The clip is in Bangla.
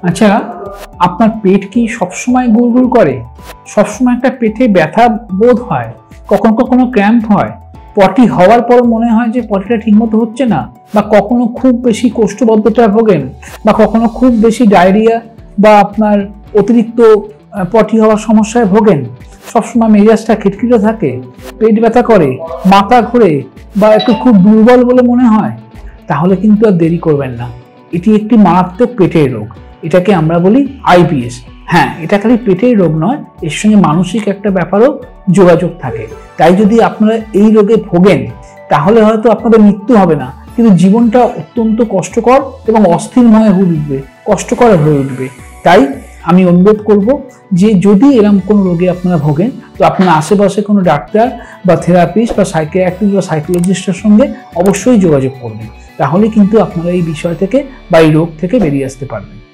আচ্ছা, আপনার পেট কি সবসময় গুড়গুড় করে? সবসময় একটা পেটে ব্যথা বোধ হয়? কখনো কখনো ক্র্যাম্প হয়? পটি হওয়ার পর মনে হয় যে পটিটা ঠিকমতো হচ্ছে না? বা কখনো খুব বেশি কোষ্ঠবদ্ধতা ভোগেন? বা কখনো খুব বেশি ডায়রিয়া বা আপনার অতিরিক্ত পটি হওয়ার সমস্যায় ভোগেন? সবসময় মেজাজটা খিটখিটে থাকে, পেট ব্যথা করে, মাথা ঘোরে, বা একটু খুব দুর্বল বলে মনে হয়? তাহলে কিন্তু আর দেরি করবেন না। এটি একটি মারাত্মক পেটের রোগ। এটাকে আমরা বলি আইবিএস। হ্যাঁ, এটা খালি পেটের রোগ নয়, এর সঙ্গে মানসিক একটা ব্যাপারও যোগাযোগ থাকে। তাই যদি আপনারা এই রোগে ভোগেন, তাহলে হয়তো আপনাদের মৃত্যু হবে না, কিন্তু জীবনটা অত্যন্ত কষ্টকর এবং অস্থিরময় হয়ে উঠবে, কষ্টকর হয়ে উঠবে। তাই আমি অনুরোধ করব যে যদি এরকম কোনো রোগে আপনারা ভোগেন, তো আপনার আশেপাশে কোনো ডাক্তার বা থেরাপিস্ট বা সাইকিয়াট্রিস্ট বা সাইকোলজিস্টের সঙ্গে অবশ্যই যোগাযোগ করবেন। তাহলে কিন্তু আপনারা এই বিষয় থেকে বা এই রোগ থেকে বেরিয়ে আসতে পারবেন।